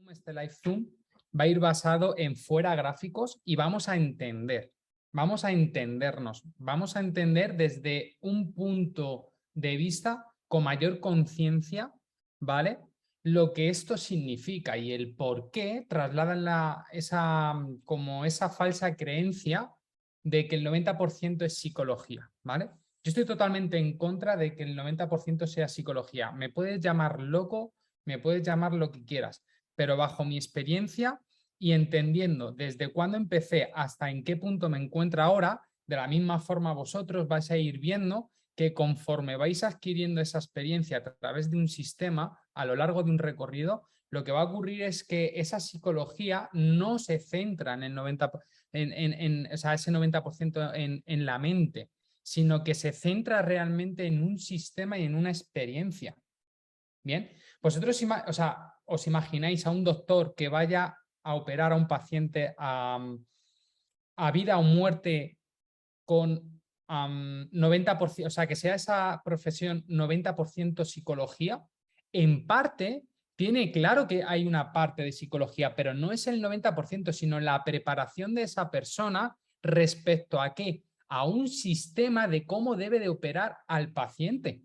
Este live Zoom va a ir basado en fuera gráficos y vamos a entendernos, vamos a entender desde un punto de vista con mayor conciencia, ¿vale? Lo que esto significa y el por qué trasladan esa falsa creencia de que el 90% es psicología, ¿vale? Yo estoy totalmente en contra de que el 90% sea psicología. Me puedes llamar loco, me puedes llamar lo que quieras, pero bajo mi experiencia y entendiendo desde cuándo empecé hasta en qué punto me encuentro ahora, de la misma forma vosotros vais a ir viendo que conforme vais adquiriendo esa experiencia a través de un sistema, a lo largo de un recorrido, lo que va a ocurrir es que esa psicología no se centra en el 90%, o sea, ese 90% en la mente, sino que se centra realmente en un sistema y en una experiencia. Bien, vosotros os imagináis a un doctor que vaya a operar a un paciente a vida o muerte con 90%, o sea, que sea esa profesión 90% psicología. En parte, tiene claro que hay una parte de psicología, pero no es el 90%, sino la preparación de esa persona respecto a qué, a un sistema de cómo debe de operar al paciente.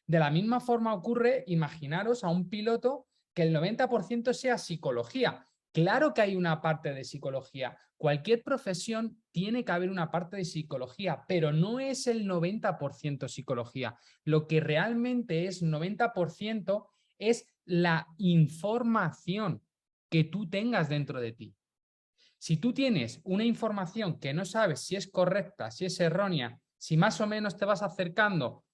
De la misma forma ocurre, imaginaros a un piloto que el 90% sea psicología. Claro que hay una parte de psicología. Cualquier profesión tiene que haber una parte de psicología, pero no es el 90% psicología. Lo que realmente es 90% es la información que tú tengas dentro de ti. Si tú tienes una información que no sabes si es correcta, si es errónea, si más o menos te vas acercando,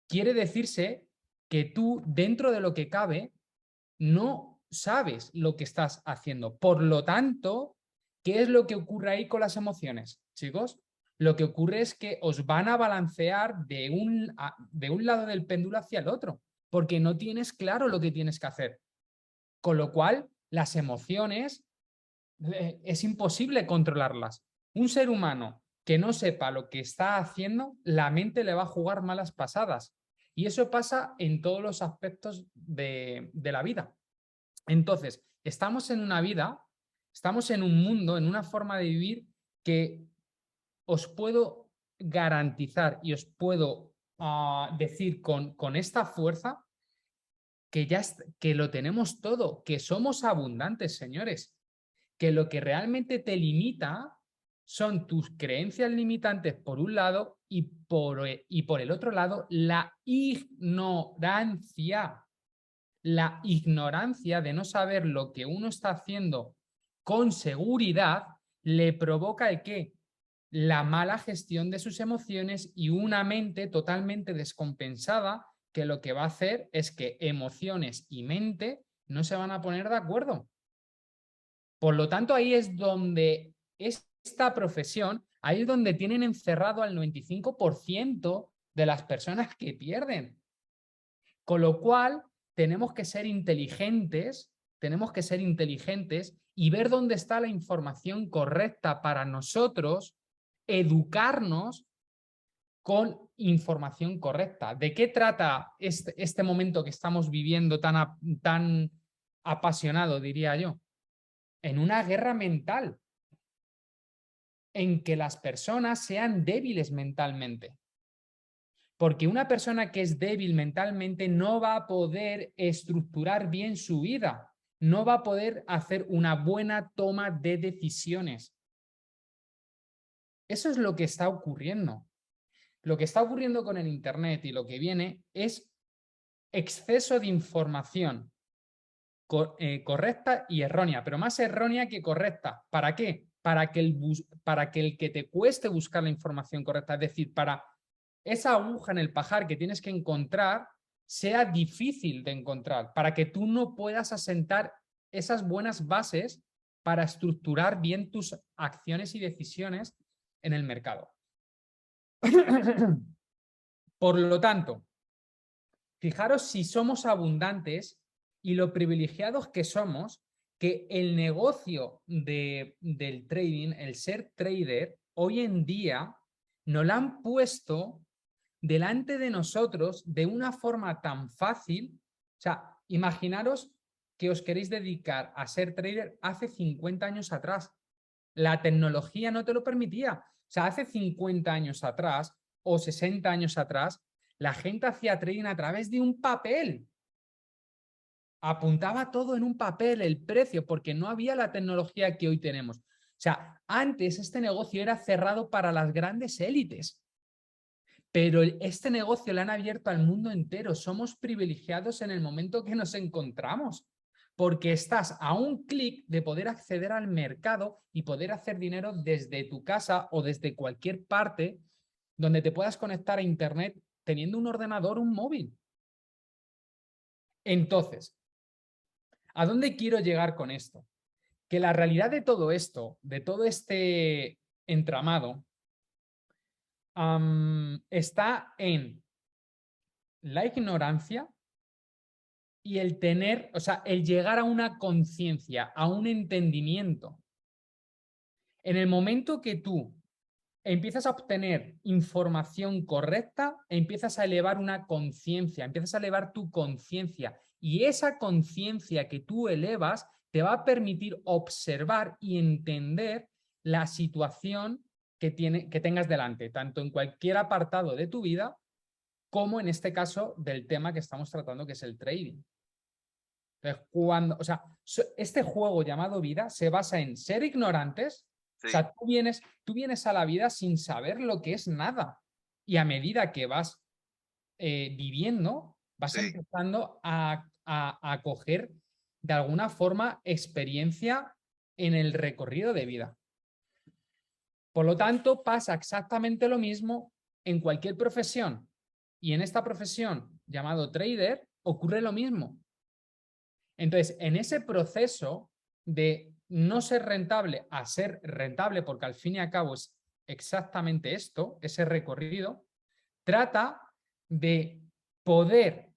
quiere decirse que tú, dentro de lo que cabe, no sabes lo que estás haciendo. Por lo tanto, ¿qué es lo que ocurre ahí con las emociones, chicos? Lo que ocurre es que os van a balancear de un lado del péndulo hacia el otro, porque no tienes claro lo que tienes que hacer. Con lo cual, las emociones es imposible controlarlas. Un ser humano que no sepa lo que está haciendo, la mente le va a jugar malas pasadas. Y eso pasa en todos los aspectos de la vida. Entonces, estamos en una vida, estamos en un mundo, en una forma de vivir que os puedo garantizar y os puedo decir con esta fuerza que que lo tenemos todo, que somos abundantes, señores, que lo que realmente te limita son tus creencias limitantes por un lado y por el otro lado la ignorancia. La ignorancia de no saber lo que uno está haciendo con seguridad le provoca el qué? La mala gestión de sus emociones y una mente totalmente descompensada que lo que va a hacer es que emociones y mente no se van a poner de acuerdo. Por lo tanto, ahí es donde esta profesión, ahí es donde tienen encerrado al 95% de las personas que pierden. Con lo cual, tenemos que ser inteligentes y ver dónde está la información correcta para nosotros, educarnos con información correcta. ¿De qué trata este momento que estamos viviendo tan apasionado, diría yo? En una guerra mental, en que las personas sean débiles mentalmente. Porque una persona que es débil mentalmente no va a poder estructurar bien su vida, no va a poder hacer una buena toma de decisiones. Eso es lo que está ocurriendo. Lo que está ocurriendo con el Internet y lo que viene es exceso de información correcta y errónea, pero más errónea que correcta. ¿Para qué? Para que el que te cueste buscar la información correcta, es decir, para esa aguja en el pajar que tienes que encontrar sea difícil de encontrar, para que tú no puedas asentar esas buenas bases para estructurar bien tus acciones y decisiones en el mercado. Por lo tanto, fijaros si somos abundantes y lo privilegiados que que el negocio del trading, el ser trader, hoy en día nos lo han puesto delante de nosotros de una forma tan fácil. O sea, imaginaros que os queréis dedicar a ser trader hace 50 años atrás. La tecnología no te lo permitía. O sea, hace 50 años atrás o 60 años atrás, la gente hacía trading a través de un papel. Apuntaba todo en un papel, el precio, porque no había la tecnología que hoy tenemos. O sea, antes este negocio era cerrado para las grandes élites, pero este negocio lo han abierto al mundo entero. Somos privilegiados en el momento que nos encontramos, porque estás a un clic de poder acceder al mercado y poder hacer dinero desde tu casa o desde cualquier parte donde te puedas conectar a internet teniendo un ordenador o un móvil. Entonces, ¿a dónde quiero llegar con esto? Que la realidad de todo esto, de todo este entramado, está en la ignorancia y el tener, o sea, el llegar a una conciencia, a un entendimiento. En el momento que tú empiezas a obtener información correcta, empiezas a elevar una conciencia, empiezas a elevar tu conciencia, y esa conciencia que tú elevas te va a permitir observar y entender la situación que tengas delante, tanto en cualquier apartado de tu vida como en este caso del tema que estamos tratando, que es el trading. Entonces, o sea, este juego llamado vida se basa en ser ignorantes. O Sí, sea, tú vienes a la vida sin saber lo que es nada. Y a medida que vas viviendo, vas sí. empezando a coger de alguna forma experiencia en el recorrido de vida. Por lo tanto, pasa exactamente lo mismo en cualquier profesión. Y en esta profesión llamado trader ocurre lo mismo. Entonces, en ese proceso de no ser rentable a ser rentable, porque al fin y al cabo es exactamente esto, ese recorrido, trata de poder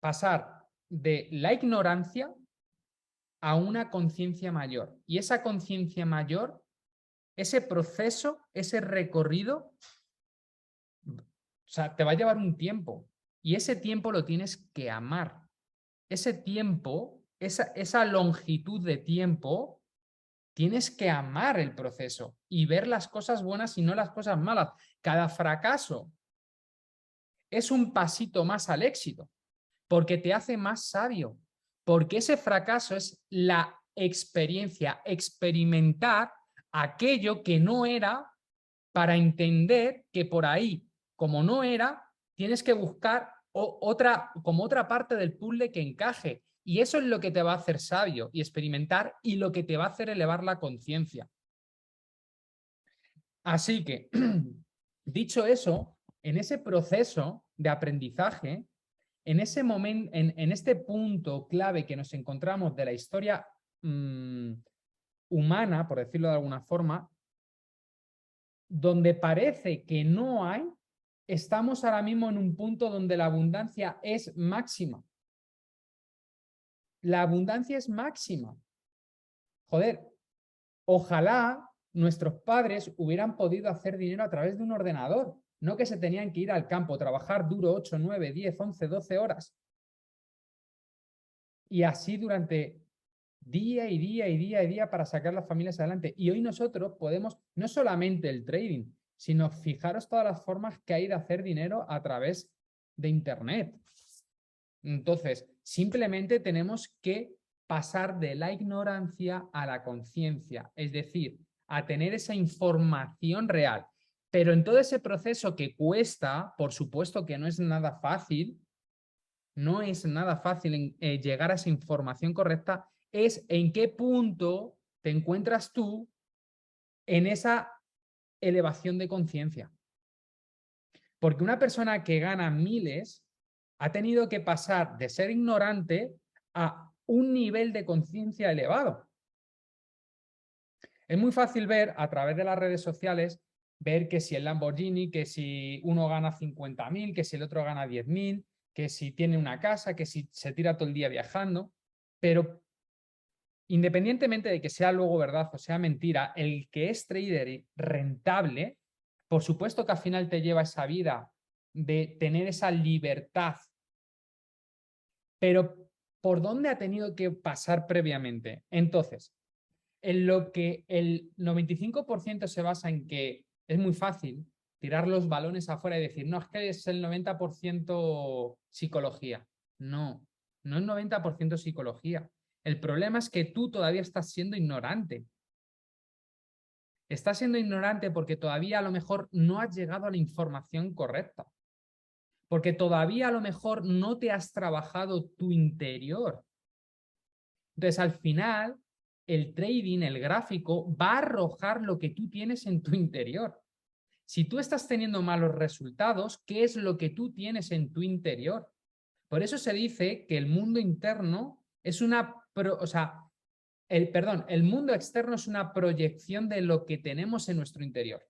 pasar de la ignorancia a una conciencia mayor. Y esa conciencia mayor, ese proceso, ese recorrido, o sea, te va a llevar un tiempo. Y ese tiempo lo tienes que amar. Ese tiempo, esa longitud de tiempo, tienes que amar el proceso y ver las cosas buenas y no las cosas malas. Cada fracaso es un pasito más al éxito, porque te hace más sabio, porque ese fracaso es la experiencia, experimentar aquello que no era, para entender que por ahí, como no era, tienes que buscar como otra parte del puzzle que encaje. Y eso es lo que te va a hacer sabio y experimentar, y lo que te va a hacer elevar la conciencia. Así que, dicho eso, en ese proceso de aprendizaje, en ese momento, en este punto clave que nos encontramos de la historia humana, por decirlo de alguna forma, donde parece que no hay, estamos ahora mismo en un punto donde la abundancia es máxima. La abundancia es máxima. Joder, ojalá nuestros padres hubieran podido hacer dinero a través de un ordenador, no que se tenían que ir al campo, trabajar duro 8, 9, 10, 11, 12 horas. Y así durante día y día y día y día para sacar las familias adelante. Y hoy nosotros podemos, no solamente el trading, sino fijaros todas las formas que hay de hacer dinero a través de Internet. Entonces, simplemente tenemos que pasar de la ignorancia a la conciencia, es decir, a tener esa información real. Pero en todo ese proceso que cuesta, por supuesto que no es nada fácil, no es nada fácil llegar a esa información correcta, es en qué punto te encuentras tú en esa elevación de conciencia. Porque una persona que gana miles ha tenido que pasar de ser ignorante a un nivel de conciencia elevado. Es muy fácil ver a través de las redes sociales, ver que si el Lamborghini, que si uno gana 50.000, que si el otro gana 10.000, que si tiene una casa, que si se tira todo el día viajando, pero independientemente de que sea luego verdad o sea mentira, el que es trader rentable, por supuesto que al final te lleva esa vida de tener esa libertad, pero ¿por dónde ha tenido que pasar previamente? Entonces, en lo que el 95% se basa en que es muy fácil tirar los balones afuera y decir, no, es que es el 90% psicología. No, no es 90% psicología. El problema es que tú todavía estás siendo ignorante. Estás siendo ignorante porque todavía a lo mejor no has llegado a la información correcta. Porque todavía a lo mejor no te has trabajado tu interior. Entonces, al final, el trading, el gráfico, va a arrojar lo que tú tienes en tu interior. Si tú estás teniendo malos resultados, ¿qué es lo que tú tienes en tu interior? Por eso se dice que el mundo interno es una, el mundo externo es una proyección de lo que tenemos en nuestro interior.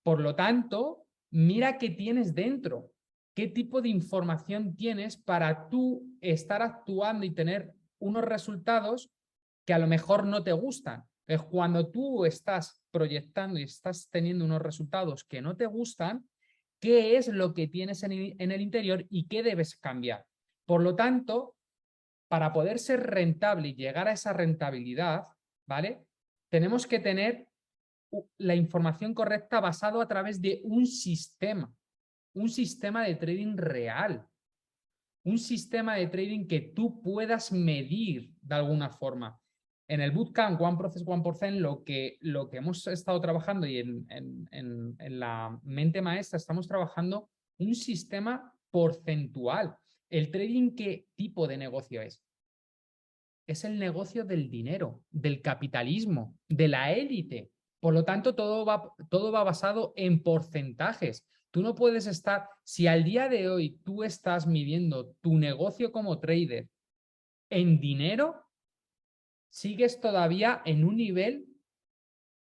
Por lo tanto, mira qué tienes dentro, qué tipo de información tienes para tú estar actuando y tener unos resultados que a lo mejor no te gustan. Entonces, cuando tú estás proyectando y estás teniendo unos resultados que no te gustan, ¿qué es lo que tienes en el interior y qué debes cambiar? Por lo tanto, para poder ser rentable y llegar a esa rentabilidad, ¿vale? Tenemos que tener la información correcta basado a través de un sistema de trading real, un sistema de trading que tú puedas medir de alguna forma. En el bootcamp One Process, 1%, lo que hemos estado trabajando y en la mente maestra estamos trabajando un sistema porcentual. ¿El trading qué tipo de negocio es? Es el negocio del dinero, del capitalismo, de la élite. Por lo tanto, todo va basado en porcentajes. Tú no puedes estar, si al día de hoy tú estás midiendo tu negocio como trader en dinero, sigues todavía en un nivel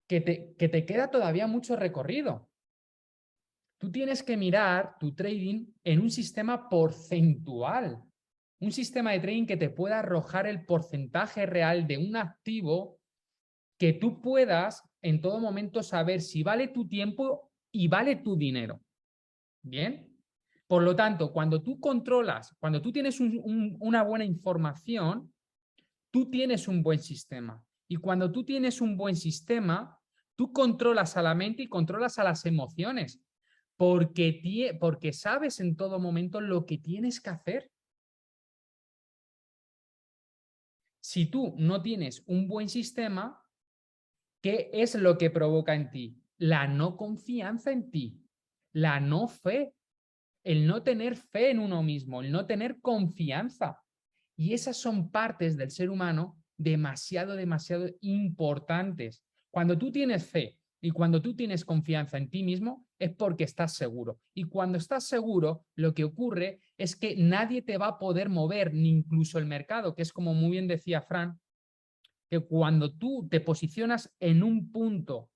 que te queda todavía mucho recorrido. Tú tienes que mirar tu trading en un sistema porcentual, un sistema de trading que te pueda arrojar el porcentaje real de un activo que tú puedas en todo momento saber si vale tu tiempo y vale tu dinero. ¿Bien? Por lo tanto, cuando tú controlas, cuando tú tienes una buena información, tú tienes un buen sistema. Y cuando tú tienes un buen sistema, tú controlas a la mente y controlas a las emociones, porque sabes en todo momento lo que tienes que hacer. Si tú no tienes un buen sistema, ¿qué es lo que provoca en ti? La no confianza en ti, la no fe, el no tener fe en uno mismo, el no tener confianza. Y esas son partes del ser humano demasiado importantes. Cuando tú tienes fe y cuando tú tienes confianza en ti mismo, es porque estás seguro. Y cuando estás seguro, lo que ocurre es que nadie te va a poder mover, ni incluso el mercado, que es como muy bien decía Fran, que cuando tú te posicionas en un punto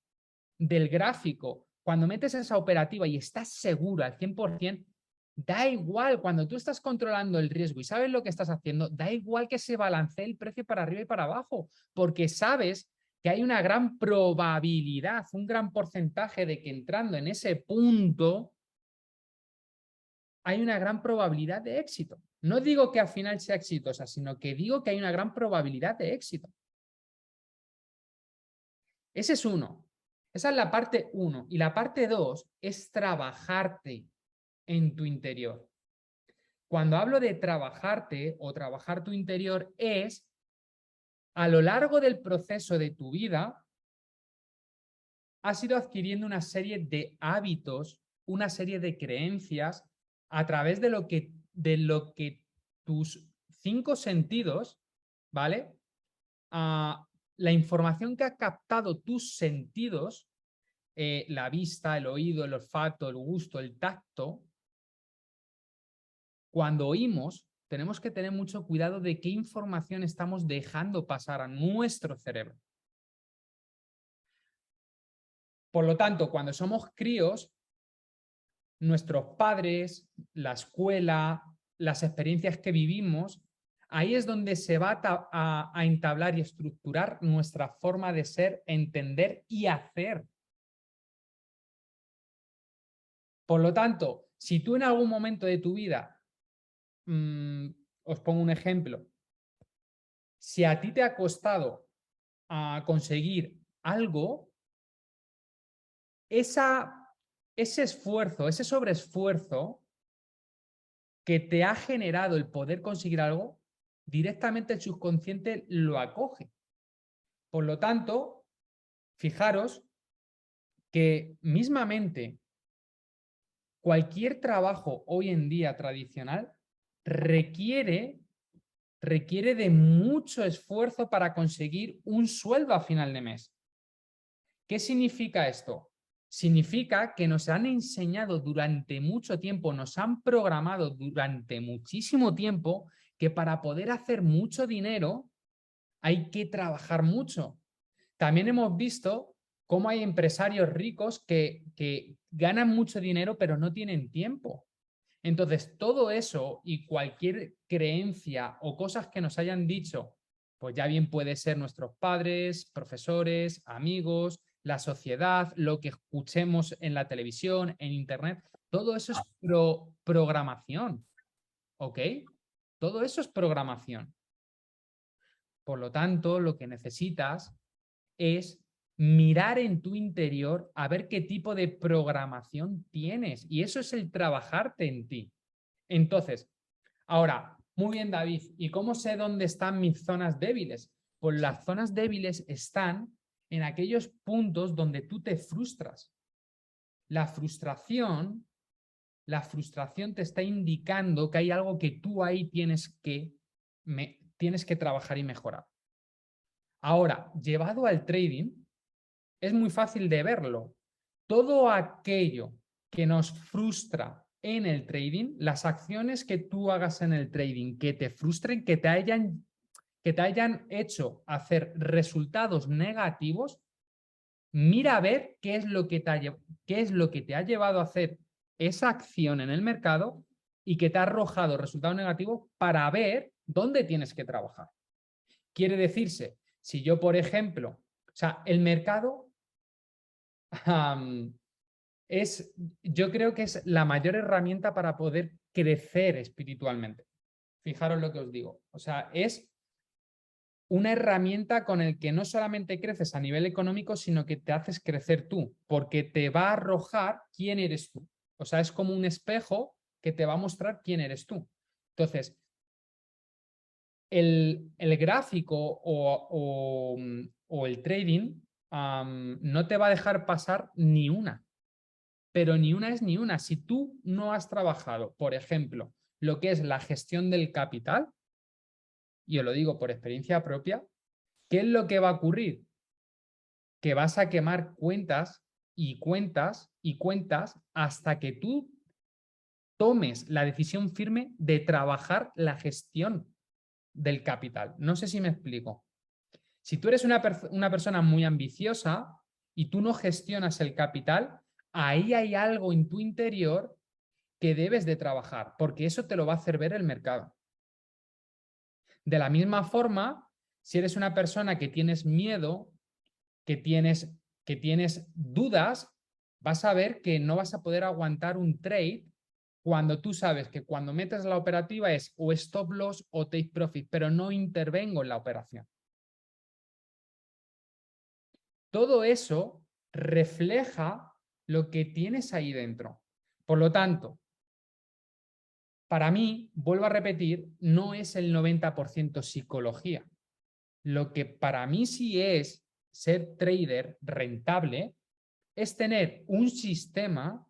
del gráfico, cuando metes esa operativa y estás seguro al 100%, da igual, cuando tú estás controlando el riesgo y sabes lo que estás haciendo, da igual que se balancee el precio para arriba y para abajo, porque sabes que hay una gran probabilidad, un gran porcentaje de que entrando en ese punto hay una gran probabilidad de éxito. No digo que al final sea exitosa, sino que digo que hay una gran probabilidad de éxito. Ese es uno. Esa es la parte 1. Y la parte 2 es trabajarte en tu interior. Cuando hablo de trabajarte o trabajar tu interior es a lo largo del proceso de tu vida has ido adquiriendo una serie de hábitos, una serie de creencias a través de lo que tus 5 sentidos, ¿vale? La información que ha captado tus sentidos, la vista, el oído, el olfato, el gusto, el tacto, cuando oímos, tenemos que tener mucho cuidado de qué información estamos dejando pasar a nuestro cerebro. Por lo tanto, cuando somos críos, nuestros padres, la escuela, las experiencias que vivimos, ahí es donde se va a entablar y estructurar nuestra forma de ser, entender y hacer. Por lo tanto, si tú en algún momento de tu vida, os pongo un ejemplo, si a ti te ha costado conseguir algo, ese esfuerzo, ese sobreesfuerzo que te ha generado el poder conseguir algo, directamente el subconsciente lo acoge. Por lo tanto, fijaros que mismamente cualquier trabajo hoy en día tradicional requiere de mucho esfuerzo para conseguir un sueldo a final de mes. ¿Qué significa esto? Significa que nos han enseñado durante mucho tiempo, nos han programado durante muchísimo tiempo que para poder hacer mucho dinero hay que trabajar mucho. También hemos visto cómo hay empresarios ricos que ganan mucho dinero pero no tienen tiempo. Entonces, todo eso y cualquier creencia o cosas que nos hayan dicho, pues ya bien puede ser nuestros padres, profesores, amigos, la sociedad, lo que escuchemos en la televisión, en internet, todo eso es programación, ¿ok? Todo eso es programación. Por lo tanto, lo que necesitas es mirar en tu interior a ver qué tipo de programación tienes. Y eso es el trabajarte en ti. Entonces, ahora, muy bien, David, ¿y cómo sé dónde están mis zonas débiles? Pues las zonas débiles están en aquellos puntos donde tú te frustras. La frustración te está indicando que hay algo que tú ahí tienes que trabajar y mejorar. Ahora, llevado al trading, es muy fácil de verlo. Todo aquello que nos frustra en el trading, las acciones que tú hagas en el trading que te frustren, que te hayan hecho hacer resultados negativos, mira a ver qué es lo que te ha llevado a hacer esa acción en el mercado y que te ha arrojado resultados negativos para ver dónde tienes que trabajar. Quiere decirse, si yo, por ejemplo, o sea, el mercado yo creo que es la mayor herramienta para poder crecer espiritualmente. Fijaros lo que os digo. O sea, es una herramienta con el que no solamente creces a nivel económico, sino que te haces crecer tú, porque te va a arrojar quién eres tú. O sea, es como un espejo que te va a mostrar quién eres tú. Entonces, el gráfico o el trading no te va a dejar pasar ni una. Pero ni una es ni una. Si tú no has trabajado, por ejemplo, lo que es la gestión del capital, y os lo digo por experiencia propia, ¿qué es lo que va a ocurrir? Que vas a quemar cuentas y cuentas y cuentas hasta que tú tomes la decisión firme de trabajar la gestión del capital. No sé si me explico. Si tú eres una persona muy ambiciosa y tú no gestionas el capital, ahí hay algo en tu interior que debes de trabajar, porque eso te lo va a hacer ver el mercado. De la misma forma, si eres una persona que tienes miedo, que tienes dudas, vas a ver que no vas a poder aguantar un trade cuando tú sabes que cuando metes la operativa es o stop loss o take profit, pero no intervengo en la operación. Todo eso refleja lo que tienes ahí dentro. Por lo tanto, para mí, vuelvo a repetir, no es el 90% psicología. Lo que para mí sí es ser trader rentable es tener un sistema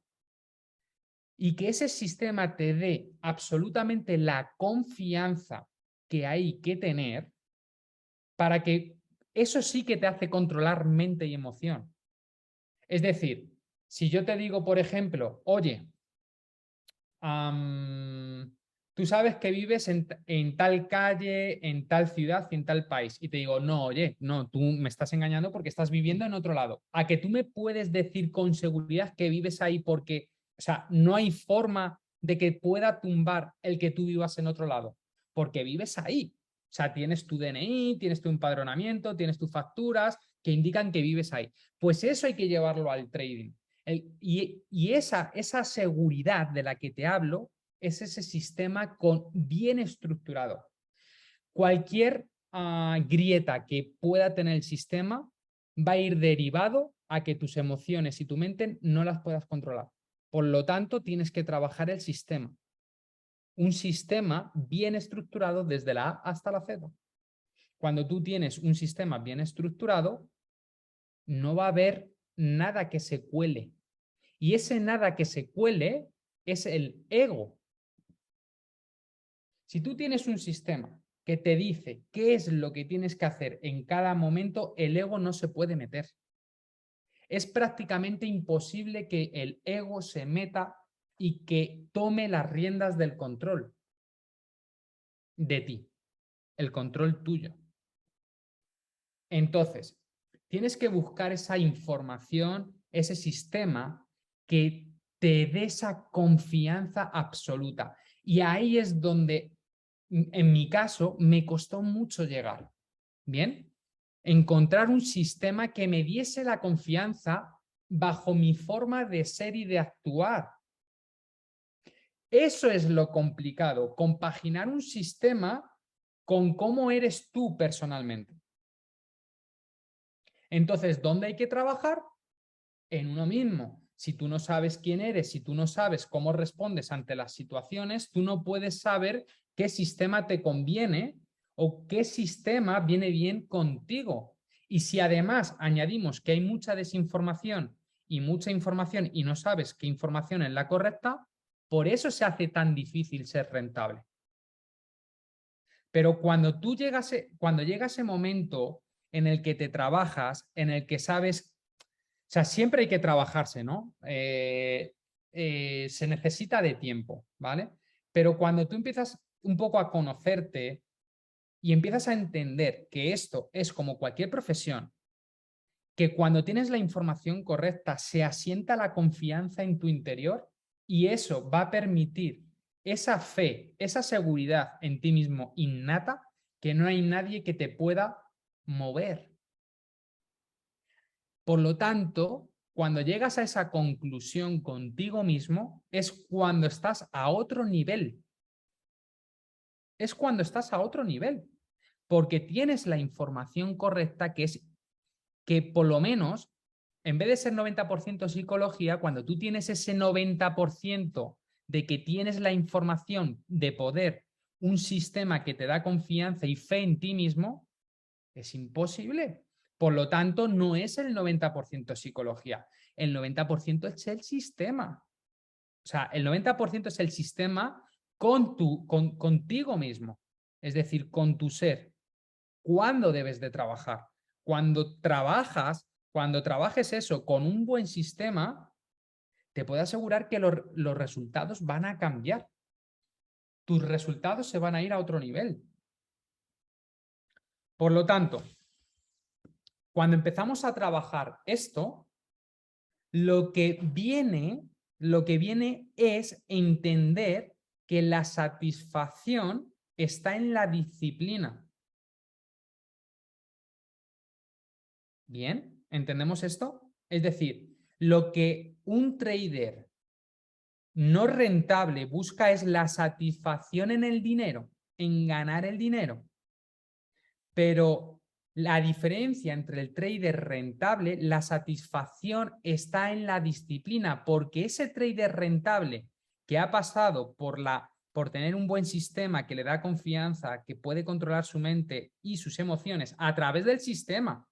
y que ese sistema te dé absolutamente la confianza que hay que tener para que eso sí que te hace controlar mente y emoción. Es decir, si yo te digo, por ejemplo, oye, tú sabes que vives en tal calle, en tal ciudad y en tal país. Y te digo, no, oye, no, tú me estás engañando porque estás viviendo en otro lado. A que tú me puedes decir con seguridad que vives ahí porque, o sea, no hay forma de que pueda tumbar el que tú vivas en otro lado. porque vives ahí. O sea, tienes tu DNI, tienes tu empadronamiento, tienes tus facturas que indican que vives ahí. Pues eso hay que llevarlo al trading. Y esa seguridad de la que te hablo es ese sistema bien estructurado. Cualquier grieta que pueda tener el sistema va a ir derivado a que tus emociones y tu mente no las puedas controlar. Por lo tanto, tienes que trabajar el sistema. Un sistema bien estructurado desde la A hasta la Z. Cuando tú tienes un sistema bien estructurado, no va a haber nada que se cuele. Y ese nada que se cuele es el ego. Si tú tienes un sistema que te dice qué es lo que tienes que hacer en cada momento, el ego no se puede meter. Es prácticamente imposible que el ego se meta y que tome las riendas del control de ti, el control tuyo. Entonces, tienes que buscar esa información, ese sistema que te dé esa confianza absoluta. Y ahí es donde, en mi caso, me costó mucho llegar. ¿Bien? Encontrar un sistema que me diese la confianza bajo mi forma de ser y de actuar. Eso es lo complicado, compaginar un sistema con cómo eres tú personalmente. Entonces, ¿dónde hay que trabajar? En uno mismo. Si tú no sabes quién eres, si tú no sabes cómo respondes ante las situaciones, tú no puedes saber qué sistema te conviene o qué sistema viene bien contigo. Y si además añadimos que hay mucha desinformación y mucha información y no sabes qué información es la correcta, por eso se hace tan difícil ser rentable. Pero cuando llega ese momento en el que te trabajas, en el que sabes, o sea, siempre hay que trabajarse, ¿no? Se necesita de tiempo, ¿vale? Pero cuando tú empiezas un poco a conocerte y empiezas a entender que esto es como cualquier profesión, que cuando tienes la información correcta se asienta la confianza en tu interior y eso va a permitir esa fe, esa seguridad en ti mismo innata, que no hay nadie que te pueda mover. Por lo tanto, cuando llegas a esa conclusión contigo mismo, es cuando estás a otro nivel. Es cuando estás a otro nivel, porque tienes la información correcta, que es que por lo menos, en vez de ser 90% psicología, cuando tú tienes ese 90% de que tienes la información de poder, un sistema que te da confianza y fe en ti mismo, es imposible. Por lo tanto, no es el 90% psicología, el 90% es el sistema. O sea, el 90% es el sistema contigo mismo, es decir, con tu ser. ¿Cuándo debes de trabajar? Cuando trabajes eso con un buen sistema, te puedo asegurar que los resultados van a cambiar. Tus resultados se van a ir a otro nivel. Por lo tanto, cuando empezamos a trabajar esto, lo que viene es entender que la satisfacción está en la disciplina. ¿Bien? ¿Entendemos esto? Es decir, lo que un trader no rentable busca es la satisfacción en el dinero, en ganar el dinero. Pero la diferencia entre el trader rentable, la satisfacción está en la disciplina, porque ese trader rentable que ha pasado por tener un buen sistema que le da confianza, que puede controlar su mente y sus emociones a través del sistema,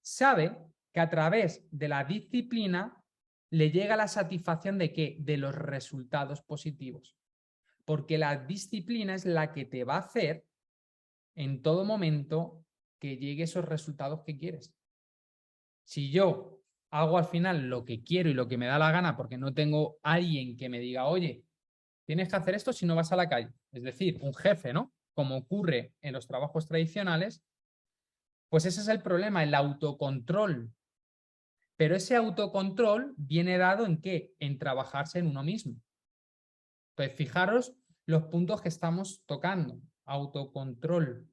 sabe que a través de la disciplina le llega la satisfacción de ¿qué? De los resultados positivos. Porque la disciplina es la que te va a hacer en todo momento que llegue esos resultados que quieres. Si yo hago al final lo que quiero y lo que me da la gana porque no tengo alguien que me diga, oye, tienes que hacer esto si no vas a la calle. Es decir, un jefe, ¿no? Como ocurre en los trabajos tradicionales, pues ese es el problema, el autocontrol. Pero ese autocontrol viene dado ¿en qué? En trabajarse en uno mismo. Entonces, fijaros los puntos que estamos tocando. Autocontrol.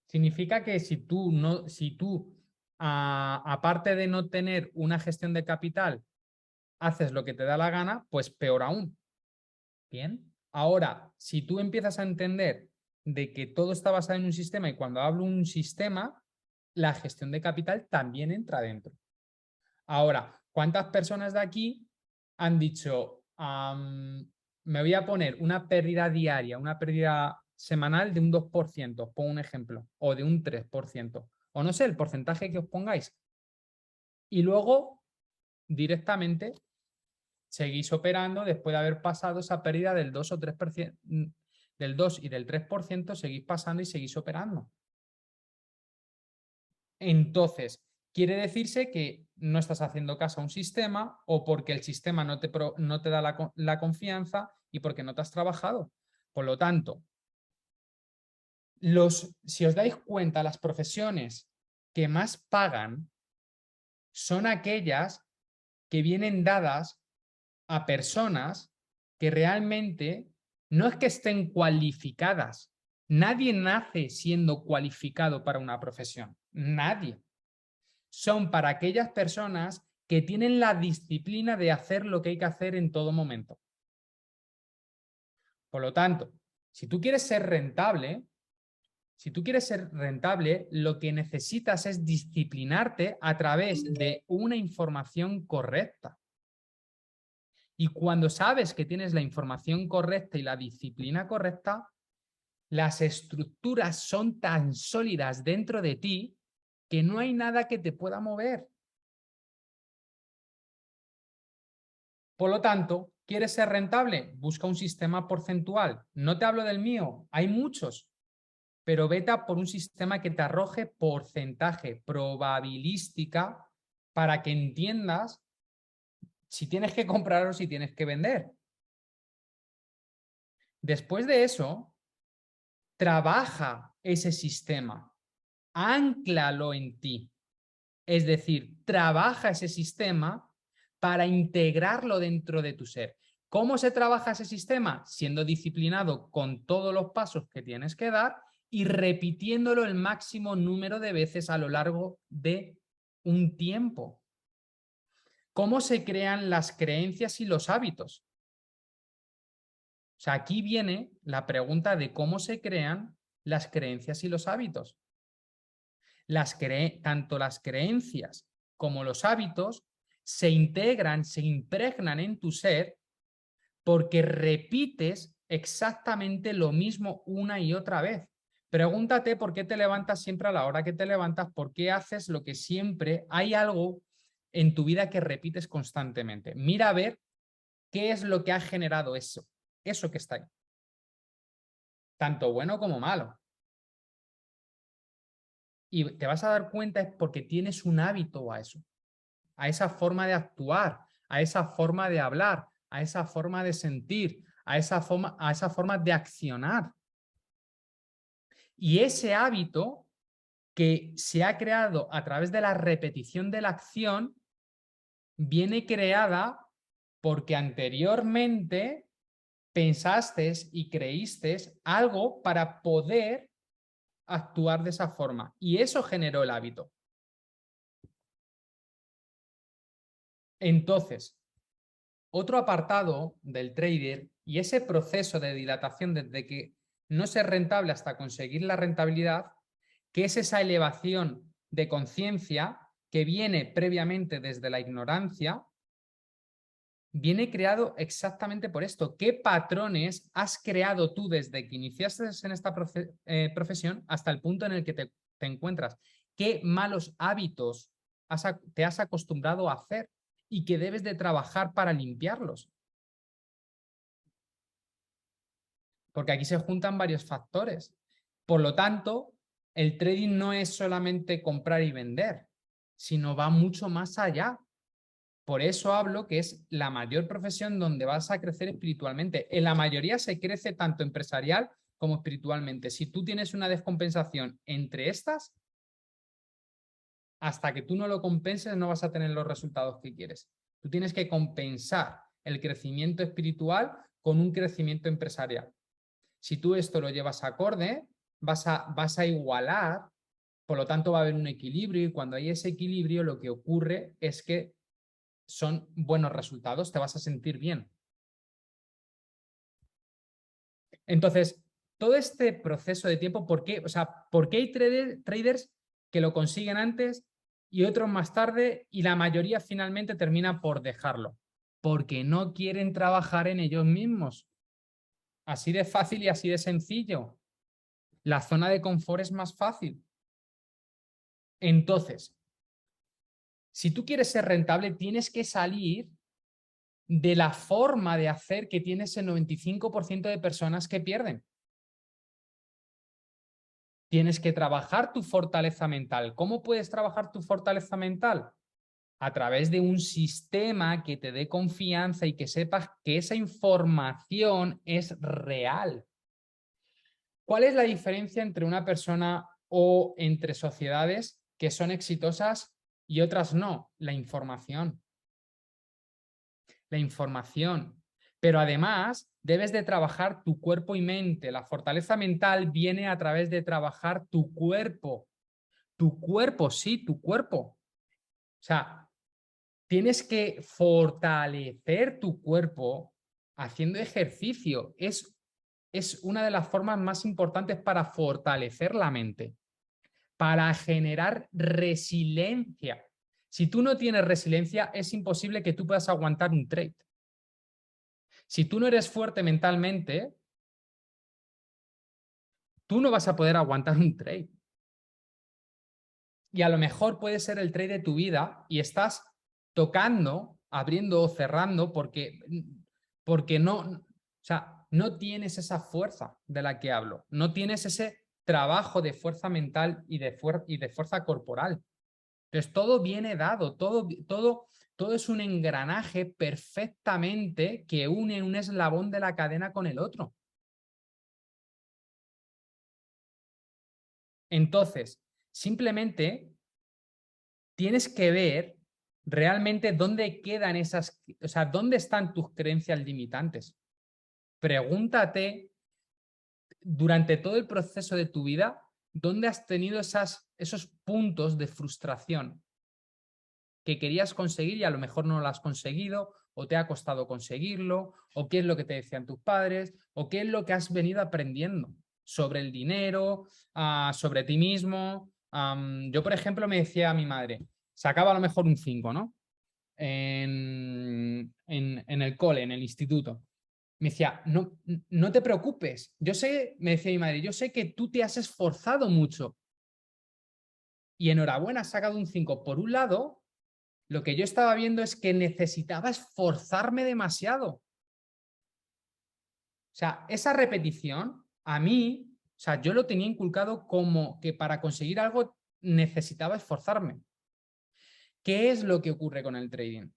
Significa que si tú, aparte de no tener una gestión de capital, haces lo que te da la gana, pues peor aún. Bien. Ahora, si tú empiezas a entender de que todo está basado en un sistema y cuando hablo un sistema, la gestión de capital también entra dentro. Ahora, ¿cuántas personas de aquí han dicho, me voy a poner una pérdida diaria, una pérdida semanal de un 2%, pongo un ejemplo, o de un 3%, o no sé, el porcentaje que os pongáis? Y luego, directamente, seguís operando después de haber pasado esa pérdida del 2 o 3%, del 2 y del 3%, seguís pasando y seguís operando. Entonces, quiere decirse que no estás haciendo caso a un sistema o porque el sistema no te da la confianza y porque no te has trabajado. Por lo tanto, si os dais cuenta, las profesiones que más pagan son aquellas que vienen dadas a personas que realmente no es que estén cualificadas. Nadie nace siendo cualificado para una profesión. Nadie. Son para aquellas personas que tienen la disciplina de hacer lo que hay que hacer en todo momento. Por lo tanto, si tú quieres ser rentable, lo que necesitas es disciplinarte a través de una información correcta. Y cuando sabes que tienes la información correcta y la disciplina correcta, las estructuras son tan sólidas dentro de ti que no hay nada que te pueda mover. Por lo tanto, ¿quieres ser rentable? Busca un sistema porcentual. No te hablo del mío, hay muchos, pero vete a por un sistema que te arroje porcentaje, probabilística, para que entiendas si tienes que comprar o si tienes que vender. Después de eso, trabaja ese sistema, ánclalo en ti. Es decir, trabaja ese sistema para integrarlo dentro de tu ser. ¿Cómo se trabaja ese sistema? Siendo disciplinado con todos los pasos que tienes que dar y repitiéndolo el máximo número de veces a lo largo de un tiempo. ¿Cómo se crean las creencias y los hábitos? O sea, aquí viene la pregunta de cómo se crean las creencias y los hábitos. Tanto las creencias como los hábitos se integran, se impregnan en tu ser porque repites exactamente lo mismo una y otra vez. Pregúntate por qué te levantas siempre a la hora que te levantas, por qué haces lo que siempre. Hay algo en tu vida que repites constantemente. Mira a ver qué es lo que ha generado eso que está ahí. Tanto bueno como malo. Y te vas a dar cuenta es porque tienes un hábito a eso, a esa forma de actuar, a esa forma de hablar, a esa forma de sentir, a esa forma de accionar. Y ese hábito que se ha creado a través de la repetición de la acción viene creada porque anteriormente pensaste y creíste algo para poder actuar de esa forma. Y eso generó el hábito. Entonces, otro apartado del trader y ese proceso de dilatación desde que no ser rentable hasta conseguir la rentabilidad, que es esa elevación de conciencia que viene previamente desde la ignorancia, viene creado exactamente por esto. ¿Qué patrones has creado tú desde que iniciaste en esta profesión hasta el punto en el que te encuentras? ¿Qué malos hábitos te has acostumbrado a hacer y que debes de trabajar para limpiarlos? Porque aquí se juntan varios factores. Por lo tanto, el trading no es solamente comprar y vender, sino va mucho más allá. Por eso hablo que es la mayor profesión donde vas a crecer espiritualmente. En la mayoría se crece tanto empresarial como espiritualmente. Si tú tienes una descompensación entre estas, hasta que tú no lo compenses no vas a tener los resultados que quieres. Tú tienes que compensar el crecimiento espiritual con un crecimiento empresarial. Si tú esto lo llevas acorde, vas a igualar, por lo tanto va a haber un equilibrio, y cuando hay ese equilibrio lo que ocurre es que son buenos resultados, te vas a sentir bien. Entonces, todo este proceso de tiempo, ¿por qué? O sea, ¿por qué hay traders que lo consiguen antes y otros más tarde y la mayoría finalmente termina por dejarlo? Porque no quieren trabajar en ellos mismos. Así de fácil y así de sencillo. La zona de confort es más fácil. Entonces, si tú quieres ser rentable, tienes que salir de la forma de hacer que tienes el 95% de personas que pierden. Tienes que trabajar tu fortaleza mental. ¿Cómo puedes trabajar tu fortaleza mental? A través de un sistema que te dé confianza y que sepas que esa información es real. ¿Cuál es la diferencia entre una persona o entre sociedades que son exitosas y otras no? La información. La información. Pero además debes de trabajar tu cuerpo y mente. La fortaleza mental viene a través de trabajar tu cuerpo. Tu cuerpo, sí, tu cuerpo. O sea, tienes que fortalecer tu cuerpo haciendo ejercicio. Es una de las formas más importantes para fortalecer la mente, para generar resiliencia. Si tú no tienes resiliencia, es imposible que tú puedas aguantar un trade. Si tú no eres fuerte mentalmente, tú no vas a poder aguantar un trade. Y a lo mejor puede ser el trade de tu vida y estás tocando, abriendo o cerrando porque no, o sea, no tienes esa fuerza de la que hablo, no tienes ese trabajo de fuerza mental y de fuerza corporal. Entonces todo viene dado, todo es un engranaje perfectamente que une un eslabón de la cadena con el otro. Entonces, simplemente tienes que ver realmente dónde quedan esas, o sea, dónde están tus creencias limitantes. Pregúntate durante todo el proceso de tu vida, dónde has tenido esos puntos de frustración que querías conseguir y a lo mejor no lo has conseguido, o te ha costado conseguirlo, o qué es lo que te decían tus padres, o qué es lo que has venido aprendiendo sobre el dinero, sobre ti mismo. Yo, por ejemplo, me decía a mi madre, sacaba a lo mejor un 5, ¿no? En el cole, en el instituto. Me decía, no, no te preocupes. Yo sé, me decía mi madre, yo sé que tú te has esforzado mucho. Y enhorabuena, has sacado un 5. Por un lado, lo que yo estaba viendo es que necesitaba esforzarme demasiado. O sea, esa repetición, a mí, o sea, yo lo tenía inculcado como que para conseguir algo necesitaba esforzarme. ¿Qué es lo que ocurre con el trading?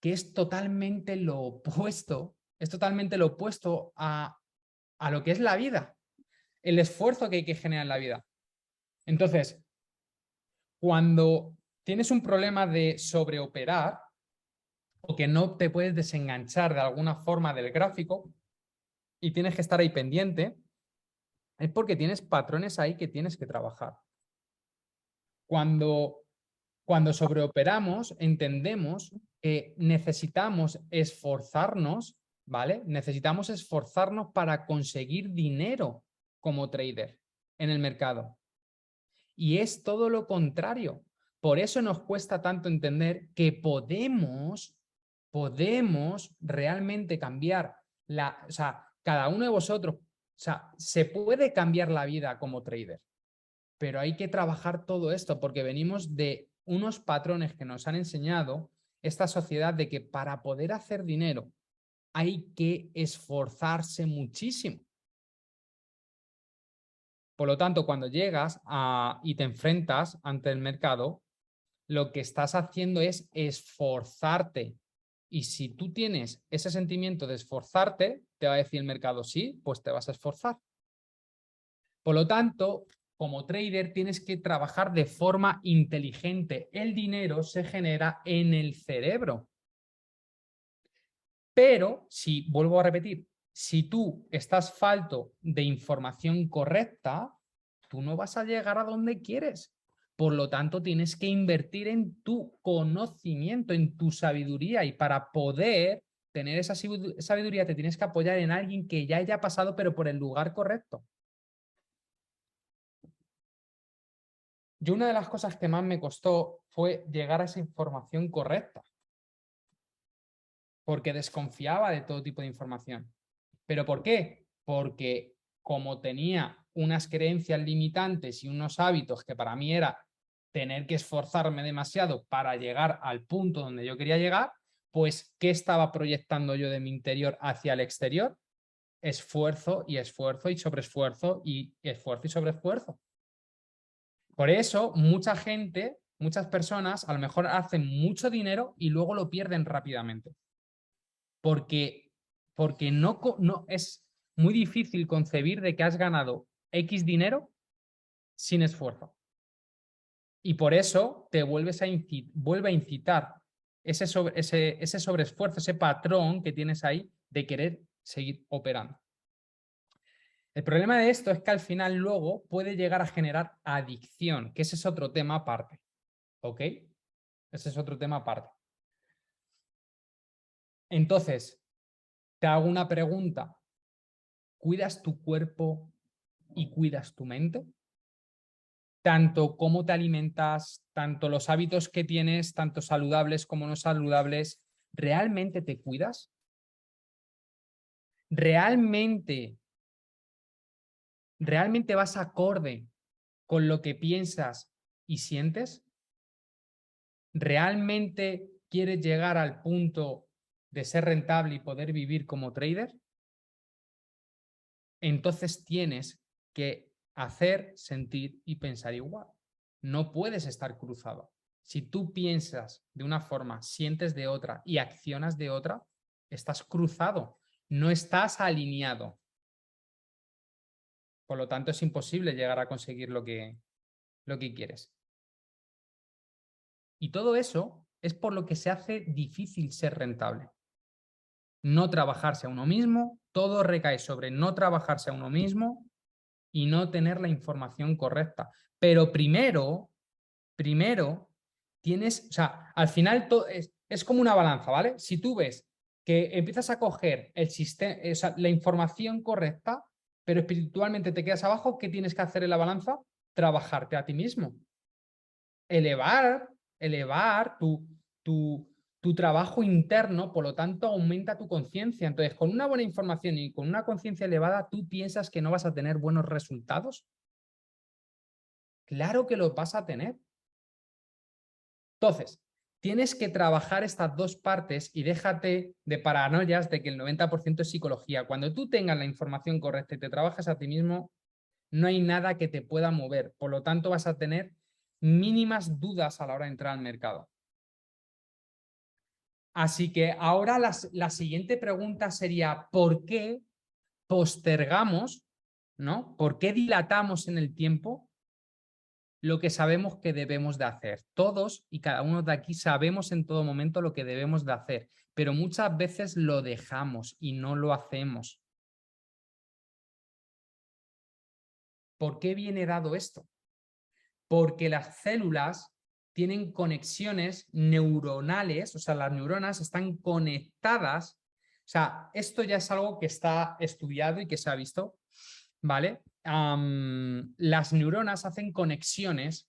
Que es totalmente lo opuesto a lo que es la vida, el esfuerzo que hay que generar en la vida. Entonces, cuando tienes un problema de sobreoperar o que no te puedes desenganchar de alguna forma del gráfico y tienes que estar ahí pendiente, es porque tienes patrones ahí que tienes que trabajar. Cuando sobreoperamos, entendemos que necesitamos esforzarnos, ¿vale? Necesitamos esforzarnos para conseguir dinero como trader en el mercado. Y es todo lo contrario. Por eso nos cuesta tanto entender que podemos realmente cambiar o sea, cada uno de vosotros, o sea, se puede cambiar la vida como trader, pero hay que trabajar todo esto porque venimos de unos patrones que nos han enseñado esta sociedad de que para poder hacer dinero hay que esforzarse muchísimo. Por lo tanto, cuando llegas y te enfrentas ante el mercado, lo que estás haciendo es esforzarte. Y si tú tienes ese sentimiento de esforzarte, te va a decir el mercado, sí, pues te vas a esforzar. Por lo tanto, como trader tienes que trabajar de forma inteligente. El dinero se genera en el cerebro. Pero, si vuelvo a repetir, si tú estás falto de información correcta, tú no vas a llegar a donde quieres. Por lo tanto, tienes que invertir en tu conocimiento, en tu sabiduría, y para poder tener esa sabiduría te tienes que apoyar en alguien que ya haya pasado, pero por el lugar correcto. Yo, una de las cosas que más me costó fue llegar a esa información correcta, porque desconfiaba de todo tipo de información. ¿Pero por qué? Porque como tenía unas creencias limitantes y unos hábitos que para mí era tener que esforzarme demasiado para llegar al punto donde yo quería llegar, pues ¿qué estaba proyectando yo de mi interior hacia el exterior? Esfuerzo y esfuerzo y sobreesfuerzo y esfuerzo y sobreesfuerzo. Por eso mucha gente, muchas personas a lo mejor hacen mucho dinero y luego lo pierden rápidamente. Porque no es muy difícil concebir de que has ganado X dinero sin esfuerzo. Y por eso te vuelve a incitar ese sobreesfuerzo, ese patrón que tienes ahí de querer seguir operando. El problema de esto es que al final luego puede llegar a generar adicción, que ese es otro tema aparte. ¿Ok? Ese es otro tema aparte. Entonces, te hago una pregunta. ¿Cuidas tu cuerpo y cuidas tu mente? Tanto cómo te alimentas, tanto los hábitos que tienes, tanto saludables como no saludables, ¿realmente te cuidas? ¿Realmente vas acorde con lo que piensas y sientes? ¿Realmente quieres llegar al punto de ser rentable y poder vivir como trader? Entonces tienes que hacer, sentir y pensar igual. No puedes estar cruzado. Si tú piensas de una forma, sientes de otra y accionas de otra, estás cruzado, no estás alineado. Por lo tanto, es imposible llegar a conseguir lo que quieres. Y todo eso es por lo que se hace difícil ser rentable. No trabajarse a uno mismo, todo recae sobre no trabajarse a uno mismo y no tener la información correcta. Pero primero tienes, o sea, al final es como una balanza, ¿vale? Si tú ves que empiezas a coger el sistema, o sea, la información correcta, pero espiritualmente te quedas abajo, ¿qué tienes que hacer en la balanza? Trabajarte a ti mismo. Elevar tu trabajo interno, por lo tanto aumenta tu conciencia. Entonces, con una buena información y con una conciencia elevada, ¿tú piensas que no vas a tener buenos resultados? Claro que los vas a tener. Entonces, tienes que trabajar estas dos partes y déjate de paranoias de que el 90% es psicología. Cuando tú tengas la información correcta y te trabajas a ti mismo, no hay nada que te pueda mover. Por lo tanto, vas a tener mínimas dudas a la hora de entrar al mercado. Así que ahora la siguiente pregunta sería, ¿por qué postergamos, ¿no? ¿Por qué dilatamos en el tiempo lo que sabemos que debemos de hacer? Todos y cada uno de aquí sabemos en todo momento lo que debemos de hacer, pero muchas veces lo dejamos y no lo hacemos. ¿Por qué viene dado esto? Porque las células tienen conexiones neuronales, o sea, las neuronas están conectadas. O sea, esto ya es algo que está estudiado y que se ha visto, ¿vale? Las neuronas hacen conexiones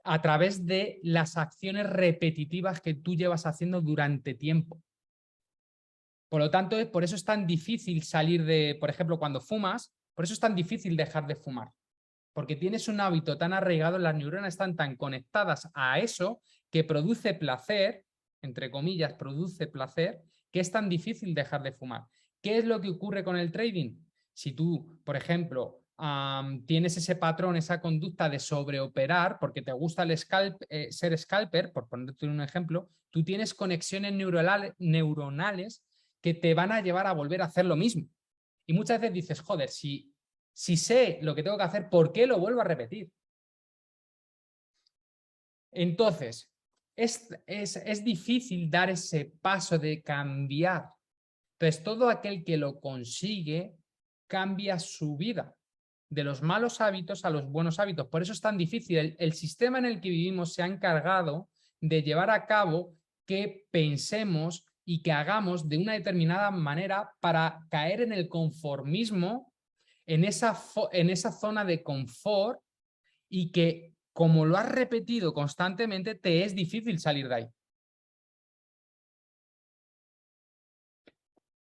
a través de las acciones repetitivas que tú llevas haciendo durante tiempo. Por lo tanto, por eso es tan difícil salir de, por ejemplo, cuando fumas, por eso es tan difícil dejar de fumar. Porque tienes un hábito tan arraigado, las neuronas están tan conectadas a eso que produce placer, entre comillas, produce placer, que es tan difícil dejar de fumar. ¿Qué es lo que ocurre con el trading? Si tú, por ejemplo, tienes ese patrón, esa conducta de sobreoperar, porque te gusta ser scalper, por ponerte un ejemplo, tú tienes conexiones neuronales que te van a llevar a volver a hacer lo mismo. Y muchas veces dices, joder, si sé lo que tengo que hacer, ¿por qué lo vuelvo a repetir? Entonces, es difícil dar ese paso de cambiar. Entonces, todo aquel que lo consigue cambia su vida, de los malos hábitos a los buenos hábitos. Por eso es tan difícil. El sistema en el que vivimos se ha encargado de llevar a cabo que pensemos y que hagamos de una determinada manera para caer en el conformismo, en esa zona de confort, y que, como lo has repetido constantemente, te es difícil salir de ahí.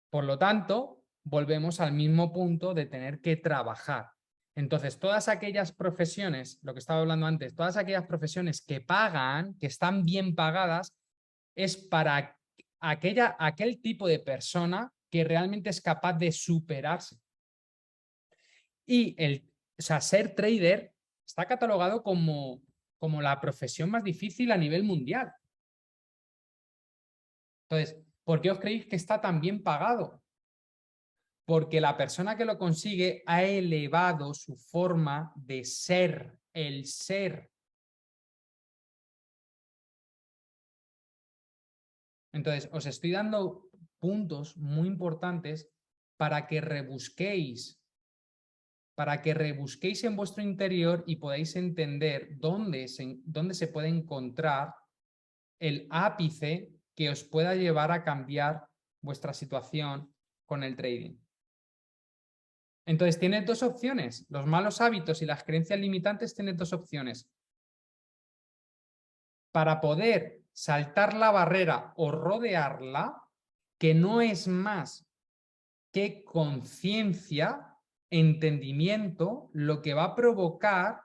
Por lo tanto, volvemos al mismo punto de tener que trabajar. Entonces, todas aquellas profesiones, lo que estaba hablando antes, todas aquellas profesiones que pagan, que están bien pagadas, es para aquel tipo de persona que realmente es capaz de superarse. Y ser trader está catalogado como la profesión más difícil a nivel mundial. Entonces, ¿por qué os creéis que está tan bien pagado? Porque la persona que lo consigue ha elevado su forma de ser, el ser. Entonces, os estoy dando puntos muy importantes para que rebusquéis en vuestro interior y podáis entender dónde se puede encontrar el ápice que os pueda llevar a cambiar vuestra situación con el trading. Entonces, tienes dos opciones. Los malos hábitos y las creencias limitantes tienen dos opciones. Para poder saltar la barrera o rodearla, que no es más que conciencia, entendimiento, lo que va a provocar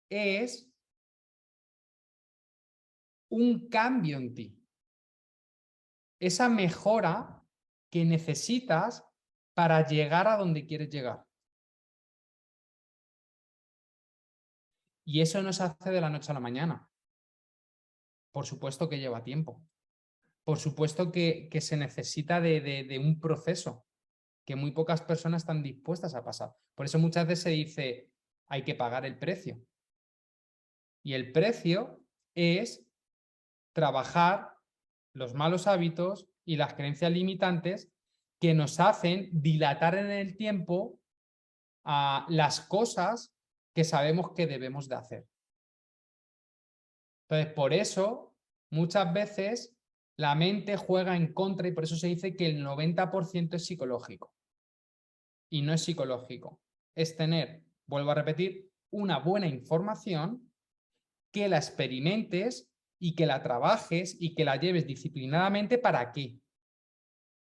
es un cambio en ti. Esa mejora que necesitas para llegar a donde quieres llegar. Y eso no se hace de la noche a la mañana. Por supuesto que lleva tiempo. Por supuesto que se necesita de un proceso que muy pocas personas están dispuestas a pasar. Por eso muchas veces se dice, hay que pagar el precio. Y el precio es trabajar los malos hábitos y las creencias limitantes que nos hacen dilatar en el tiempo las cosas que sabemos que debemos de hacer. Entonces, por eso, muchas veces la mente juega en contra y por eso se dice que el 90% es psicológico. Y no es psicológico. Es tener, vuelvo a repetir, una buena información, que la experimentes y que la trabajes y que la lleves disciplinadamente. ¿Para qué?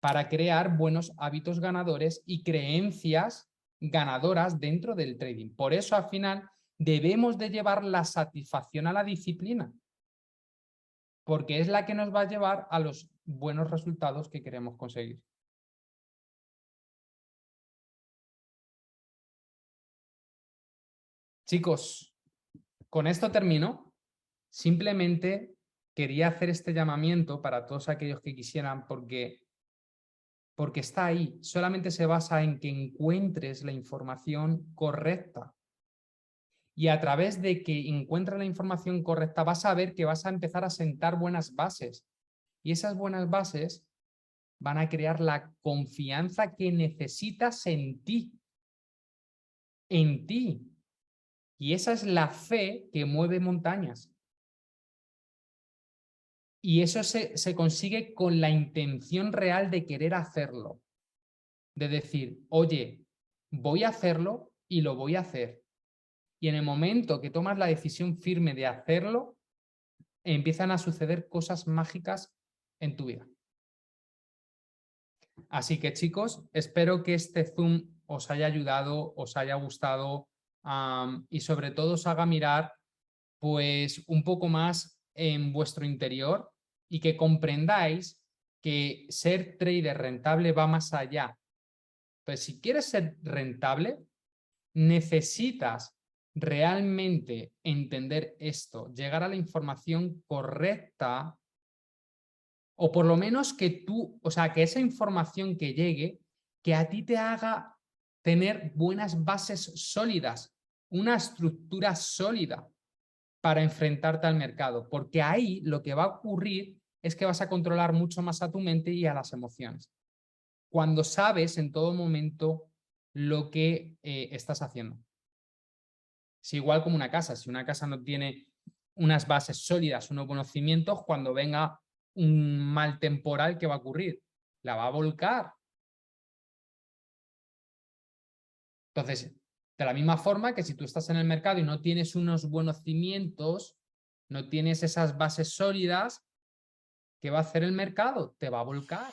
Para crear buenos hábitos ganadores y creencias ganadoras dentro del trading. Por eso, al final, debemos de llevar la satisfacción a la disciplina, porque es la que nos va a llevar a los buenos resultados que queremos conseguir. Chicos, con esto termino. Simplemente quería hacer este llamamiento para todos aquellos que quisieran, porque está ahí. Solamente se basa en que encuentres la información correcta. Y a través de que encuentres la información correcta, vas a ver que vas a empezar a sentar buenas bases. Y esas buenas bases van a crear la confianza que necesitas en ti. En ti. Y esa es la fe que mueve montañas. Y eso se consigue con la intención real de querer hacerlo. De decir, oye, voy a hacerlo y lo voy a hacer. Y en el momento que tomas la decisión firme de hacerlo, empiezan a suceder cosas mágicas en tu vida. Así que, chicos, espero que este Zoom os haya ayudado, os haya gustado y sobre todo os haga mirar pues un poco más en vuestro interior y que comprendáis que ser trader rentable va más allá. Entonces, si quieres ser rentable, necesitas realmente entender esto, llegar a la información correcta, o por lo menos que que esa información que llegue, que a ti te haga tener buenas bases sólidas, una estructura sólida. para enfrentarte al mercado, porque ahí lo que va a ocurrir es que vas a controlar mucho más a tu mente y a las emociones. Cuando sabes en todo momento lo que estás haciendo. Es igual como una casa. Si una casa no tiene unas bases sólidas, unos buenos cimientos, cuando venga un mal temporal, ¿qué va a ocurrir? La va a volcar. Entonces, de la misma forma que si tú estás en el mercado y no tienes unos buenos cimientos, no tienes esas bases sólidas, ¿qué va a hacer el mercado? Te va a volcar.